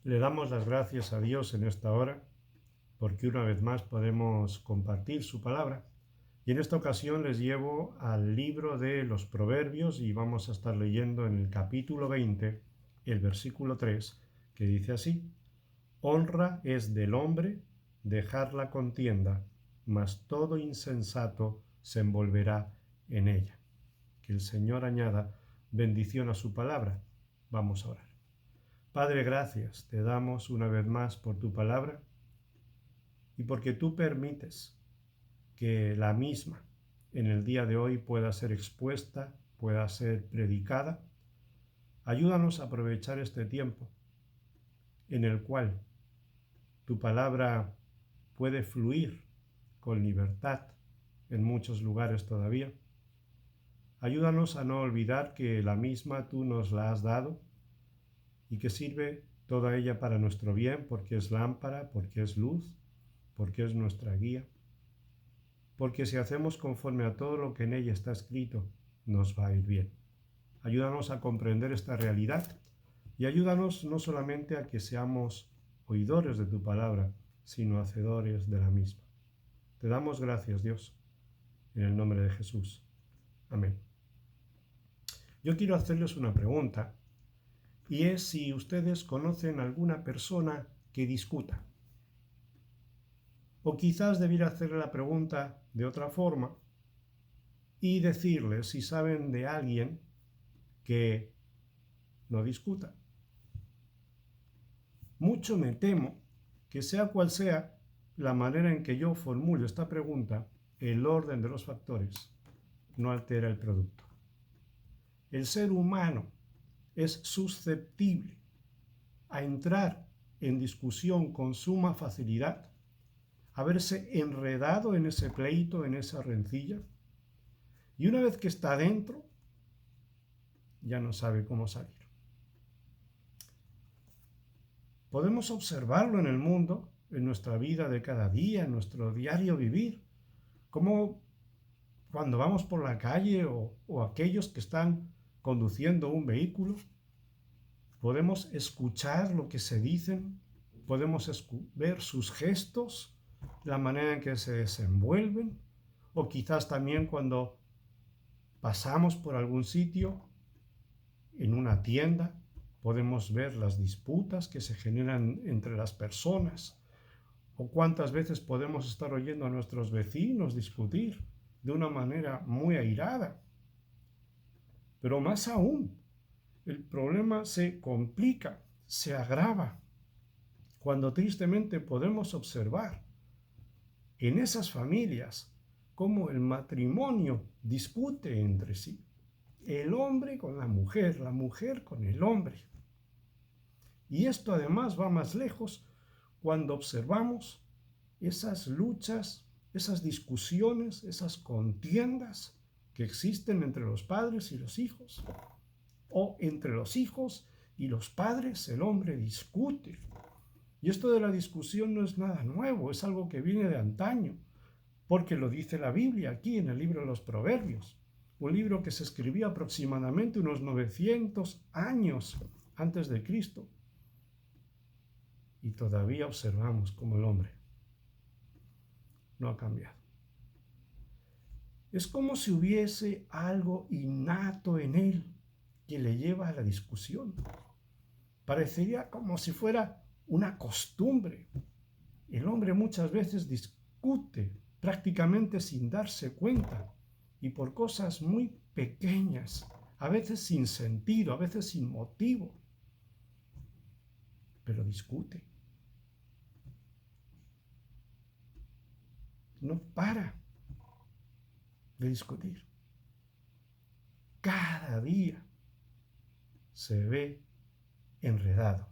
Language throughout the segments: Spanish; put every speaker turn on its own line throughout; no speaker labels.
Le damos las gracias a Dios en esta hora porque una vez más podemos compartir su palabra. Y en esta ocasión les llevo al libro de los Proverbios y vamos a estar leyendo en el capítulo 20, el versículo 3, que dice así: Honra es del hombre dejar la contienda, mas todo insensato se envolverá en ella. Que el Señor añada bendición a su palabra. Vamos a orar. Padre, gracias te damos una vez más por tu palabra y porque tú permites que la misma en el día de hoy pueda ser expuesta, pueda ser predicada. Ayúdanos a aprovechar este tiempo en el cual tu palabra puede fluir con libertad en muchos lugares todavía. Ayúdanos a no olvidar que la misma tú nos la has dado y que sirve toda ella para nuestro bien, porque es lámpara, porque es luz, porque es nuestra guía, porque si hacemos conforme a todo lo que en ella está escrito, nos va a ir bien. Ayúdanos a comprender esta realidad y ayúdanos no solamente a que seamos oidores de tu palabra, sino hacedores de la misma. Te damos gracias, Dios, en el nombre de Jesús. Amén. Yo quiero hacerles una pregunta, y es si ustedes conocen alguna persona que discuta. O quizás debiera hacerle la pregunta de otra forma y decirles si saben de alguien que no discuta. Mucho me temo que sea cual sea la manera en que yo formulo esta pregunta, el orden de los factores no altera el producto. El ser humano es susceptible a entrar en discusión con suma facilidad, a verse enredado en ese pleito, en esa rencilla, y una vez que está dentro, ya no sabe cómo salir. Podemos observarlo en el mundo, en nuestra vida de cada día, en nuestro diario vivir, como cuando vamos por la calle o aquellos que están conduciendo un vehículo, podemos escuchar lo que se dicen, podemos ver sus gestos, la manera en que se desenvuelven, o quizás también cuando pasamos por algún sitio, en una tienda, podemos ver las disputas que se generan entre las personas, o cuántas veces podemos estar oyendo a nuestros vecinos discutir de una manera muy airada. Pero más aún, el problema se complica, se agrava, cuando tristemente podemos observar en esas familias cómo el matrimonio discute entre sí. El hombre con la mujer con el hombre. Y esto además va más lejos cuando observamos esas luchas, esas discusiones, esas contiendas que existen entre los padres y los hijos. O entre los hijos y los padres el hombre discute. Y esto de la discusión no es nada nuevo, es algo que viene de antaño, porque lo dice la Biblia aquí en el libro de los Proverbios, un libro que se escribió aproximadamente unos 900 años antes de Cristo. Y todavía observamos cómo el hombre no ha cambiado. Es como si hubiese algo innato en él que le lleva a la discusión. Parecería como si fuera una costumbre. El hombre muchas veces discute prácticamente sin darse cuenta y por cosas muy pequeñas, a veces sin sentido, a veces sin motivo, pero discute. No para de discutir. Cada día se ve enredado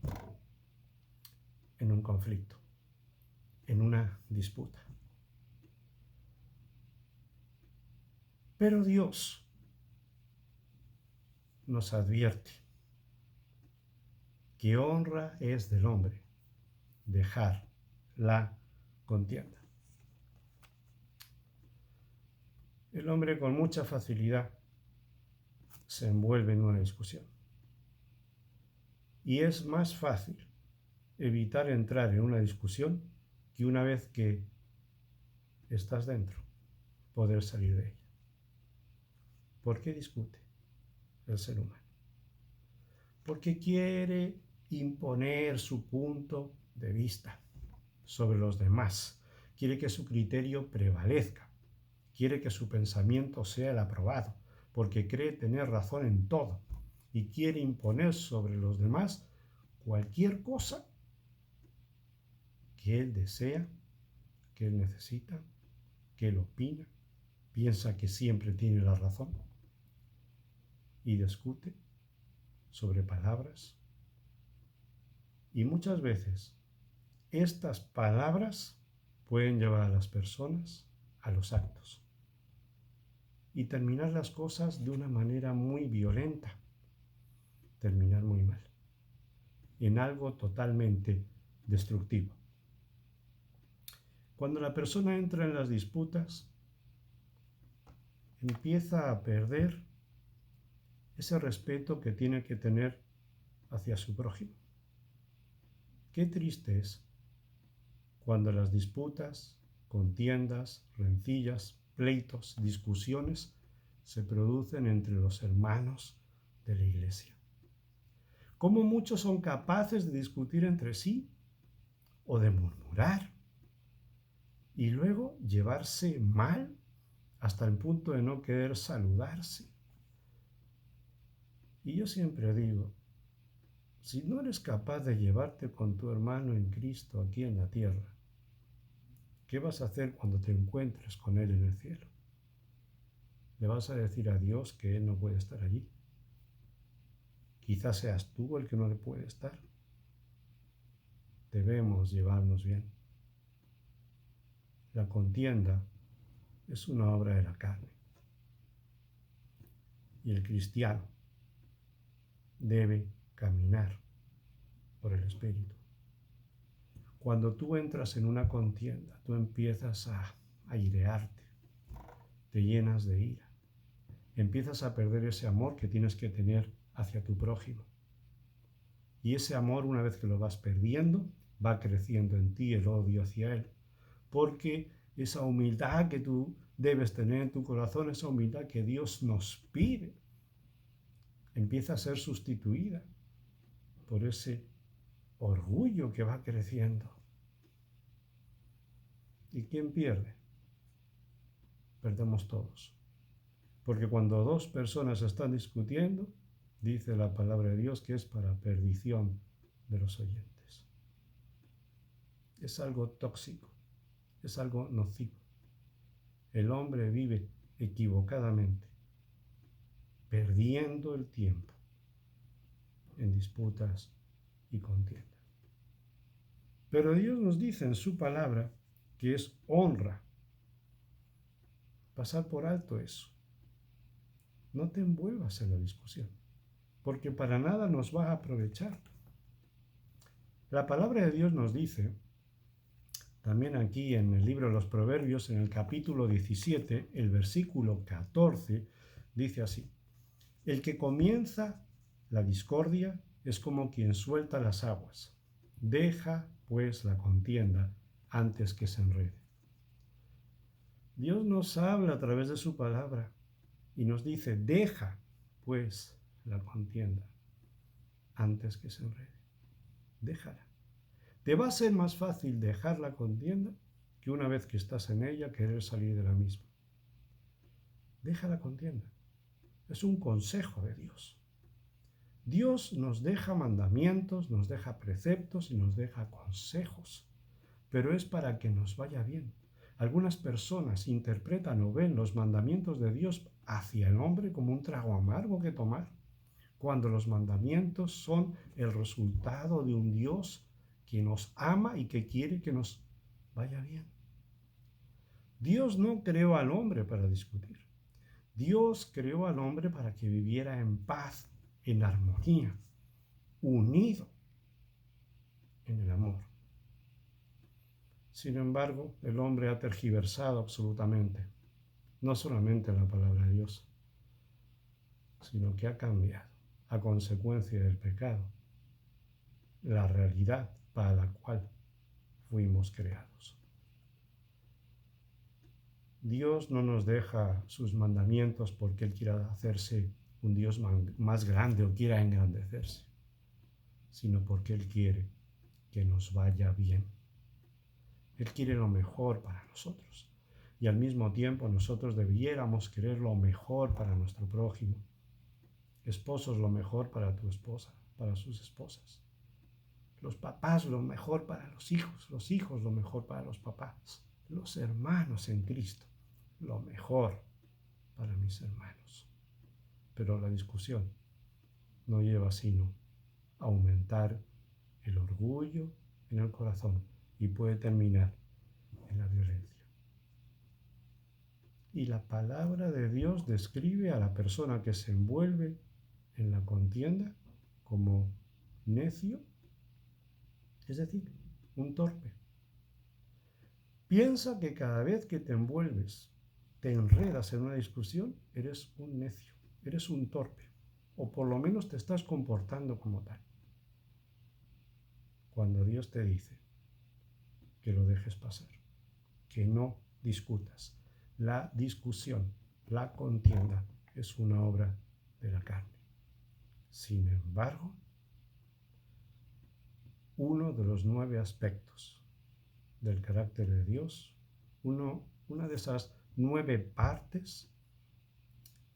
en un conflicto, en una disputa. Pero Dios nos advierte que honra es del hombre dejar la contienda. El hombre con mucha facilidad se envuelve en una discusión. Y es más fácil evitar entrar en una discusión que una vez que estás dentro, poder salir de ella. ¿Por qué discute el ser humano? Porque quiere imponer su punto de vista sobre los demás. Quiere que su criterio prevalezca. Quiere que su pensamiento sea el aprobado, porque cree tener razón en todo y quiere imponer sobre los demás cualquier cosa que él desea, que él necesita, que él opina, piensa que siempre tiene la razón y discute sobre palabras. Y muchas veces estas palabras pueden llevar a las personas a los actos y terminar las cosas de una manera muy violenta, terminar muy mal, en algo totalmente destructivo. Cuando la persona entra en las disputas, empieza a perder ese respeto que tiene que tener hacia su prójimo. Qué triste es cuando las disputas, contiendas, rencillas, pleitos, discusiones se producen entre los hermanos de la iglesia. Cómo muchos son capaces de discutir entre sí o de murmurar y luego llevarse mal hasta el punto de no querer saludarse. Y yo siempre digo, si no eres capaz de llevarte con tu hermano en Cristo aquí en la tierra, ¿qué vas a hacer cuando te encuentres con Él en el cielo? ¿Le vas a decir a Dios que Él no puede estar allí? Quizás seas tú el que no le puede estar. Debemos llevarnos bien. La contienda es una obra de la carne. Y el cristiano debe caminar por el Espíritu. Cuando tú entras en una contienda, tú empiezas a airearte, te llenas de ira, empiezas a perder ese amor que tienes que tener hacia tu prójimo. Y ese amor, una vez que lo vas perdiendo, va creciendo en ti el odio hacia él, porque esa humildad que tú debes tener en tu corazón, esa humildad que Dios nos pide, empieza a ser sustituida por ese orgullo que va creciendo. ¿Y quién pierde? Perdemos todos. Porque cuando dos personas están discutiendo, dice la palabra de Dios que es para perdición de los oyentes. Es algo tóxico, es algo nocivo. El hombre vive equivocadamente, perdiendo el tiempo en disputas y contiendas. Pero Dios nos dice en su palabra que es honra pasar por alto eso. No te envuelvas en la discusión, porque para nada nos va a aprovechar. La palabra de Dios nos dice, también aquí en el libro de los Proverbios, en el capítulo 17, el versículo 14, dice así: el que comienza la discordia es como quien suelta las aguas. Deja, pues, la contienda antes que se enrede. Dios nos habla a través de su palabra y nos dice, deja, pues, la contienda antes que se enrede. Déjala. Te va a ser más fácil dejar la contienda que una vez que estás en ella querer salir de la misma. Deja la contienda. Es un consejo de Dios. Dios nos deja mandamientos, nos deja preceptos y nos deja consejos, pero es para que nos vaya bien. Algunas personas interpretan o ven los mandamientos de Dios hacia el hombre como un trago amargo que tomar, cuando los mandamientos son el resultado de un Dios que nos ama y que quiere que nos vaya bien. Dios no creó al hombre para discutir. Dios creó al hombre para que viviera en paz, en armonía, unido en el amor. Sin embargo, el hombre ha tergiversado absolutamente, no solamente la palabra de Dios, sino que ha cambiado, a consecuencia del pecado, la realidad para la cual fuimos creados. Dios no nos deja sus mandamientos porque Él quiera hacerse un Dios más grande o quiera engrandecerse, sino porque Él quiere que nos vaya bien. Él quiere lo mejor para nosotros y al mismo tiempo nosotros debiéramos querer lo mejor para nuestro prójimo. Esposos, lo mejor para tu esposa, para sus esposas. Los papás, lo mejor para los hijos, lo mejor para los papás. Los hermanos en Cristo, lo mejor para mis hermanos. Pero la discusión no lleva sino a aumentar el orgullo en el corazón y puede terminar en la violencia. Y la palabra de Dios describe a la persona que se envuelve en la contienda como necio, es decir, un torpe. Piensa que cada vez que te envuelves, te enredas en una discusión, eres un necio, eres un torpe, o por lo menos te estás comportando como tal. Cuando Dios te dice que lo dejes pasar, que no discutas. La discusión, la contienda, es una obra de la carne. Sin embargo, uno de los 9 aspectos del carácter de Dios, una de esas 9 partes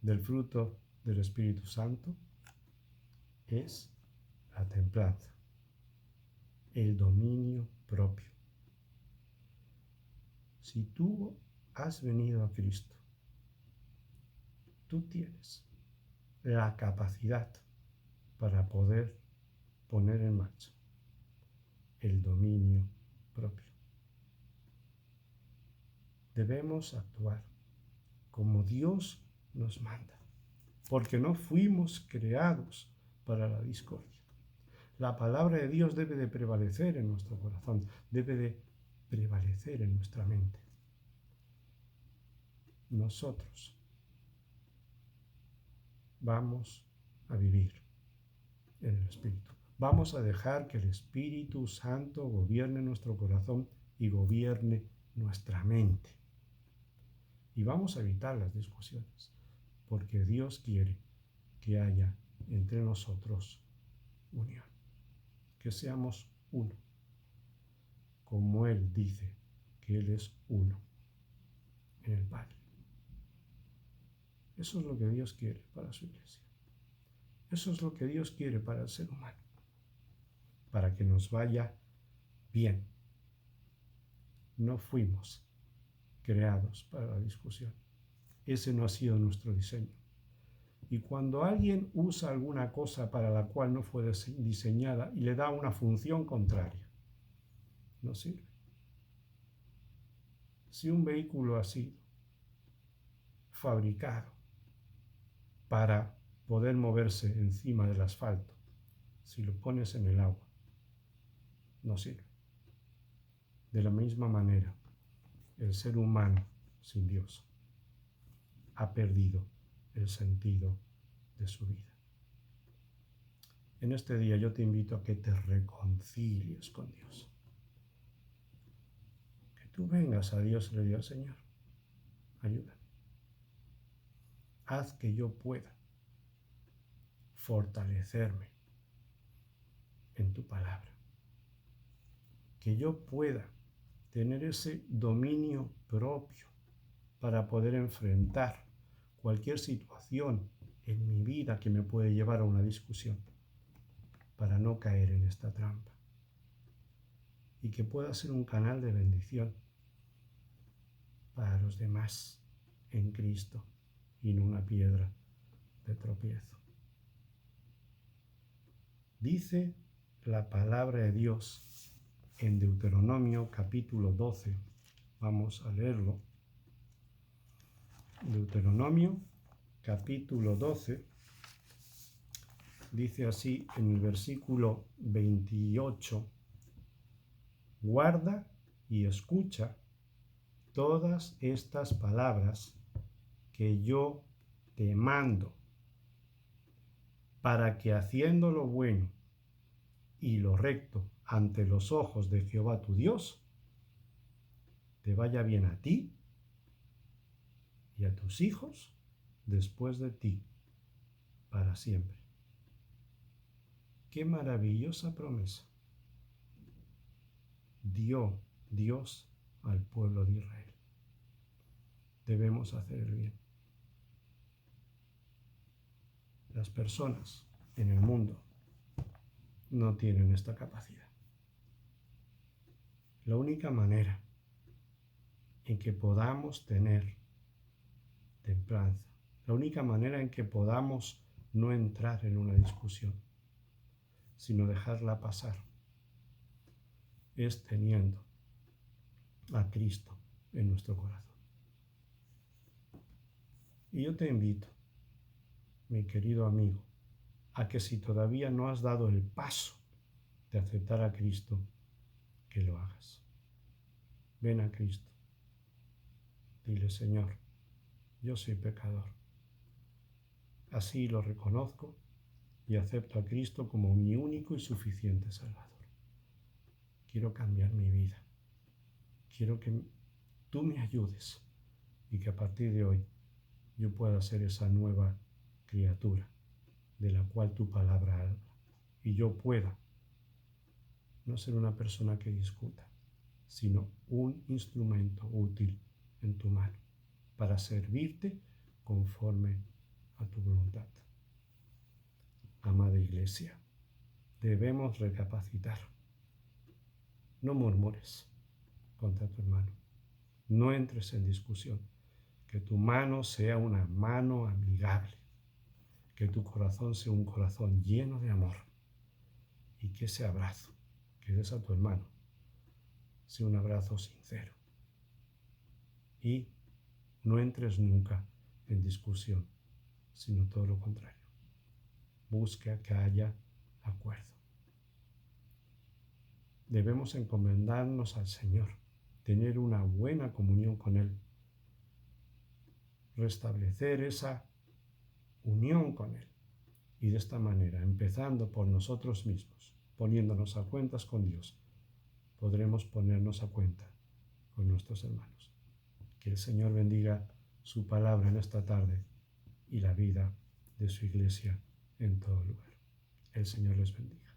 del fruto del Espíritu Santo, es la templanza, el dominio propio. Si tú has venido a Cristo, tú tienes la capacidad para poder poner en marcha el dominio propio. Debemos actuar como Dios nos manda, porque no fuimos creados para la discordia. La palabra de Dios debe de prevalecer en nuestro corazón, debe de prevalecer en nuestra mente. Nosotros vamos a vivir en el Espíritu. Vamos a dejar que el Espíritu Santo gobierne nuestro corazón y gobierne nuestra mente. Y vamos a evitar las discusiones, porque Dios quiere que haya entre nosotros unión, que seamos uno, como Él dice que Él es uno en el Padre. Eso es lo que Dios quiere para su iglesia. Eso es lo que Dios quiere para el ser humano, para que nos vaya bien. No fuimos creados para la discusión. Ese no ha sido nuestro diseño. Y cuando alguien usa alguna cosa para la cual no fue diseñada y le da una función contraria, no sirve. Si un vehículo ha sido fabricado para poder moverse encima del asfalto, si lo pones en el agua, no sirve. De la misma manera, el ser humano sin Dios ha perdido el sentido de su vida. En este día yo te invito a que te reconcilies con Dios. Que tú vengas a Dios y le digas: Señor, ayúdame. Haz que yo pueda fortalecerme en tu palabra. Que yo pueda tener ese dominio propio para poder enfrentar cualquier situación en mi vida que me puede llevar a una discusión, para no caer en esta trampa. Y que pueda ser un canal de bendición para los demás en Cristo y no una piedra de tropiezo. Dice la palabra de Dios en Deuteronomio capítulo 12. Vamos a leerlo. Deuteronomio capítulo 12 dice así en el versículo 28: guarda y escucha todas estas palabras que yo te mando, para que haciendo lo bueno y lo recto ante los ojos de Jehová tu Dios, te vaya bien a ti y a tus hijos después de ti, para siempre. Qué maravillosa promesa dio Dios al pueblo de Israel. Debemos hacer el bien. Las personas en el mundo no tienen esta capacidad. La única manera en que podamos tener templanza, la única manera en que podamos no entrar en una discusión, sino dejarla pasar, es teniendo a Cristo en nuestro corazón. Y yo te invito, mi querido amigo, a que si todavía no has dado el paso de aceptar a Cristo, que lo hagas. Ven a Cristo. Dile, Señor, yo soy pecador. Así lo reconozco y acepto a Cristo como mi único y suficiente Salvador. Quiero cambiar mi vida. Quiero que tú me ayudes y que a partir de hoy yo pueda ser esa nueva criatura de la cual tu palabra habla y yo pueda no ser una persona que discuta, sino un instrumento útil en tu mano para servirte conforme a tu voluntad. Amada Iglesia, debemos recapacitar. No murmures contra tu hermano. No entres en discusión. Que tu mano sea una mano amigable. Que tu corazón sea un corazón lleno de amor. Y que ese abrazo que des a tu hermano sea un abrazo sincero. Y no entres nunca en discusión, sino todo lo contrario. Busca que haya acuerdo. Debemos encomendarnos al Señor, tener una buena comunión con Él, restablecer esa unión con Él. Y de esta manera, empezando por nosotros mismos, poniéndonos a cuentas con Dios, podremos ponernos a cuenta con nuestros hermanos. Que el Señor bendiga su palabra en esta tarde y la vida de su iglesia en todo lugar. El Señor les bendiga.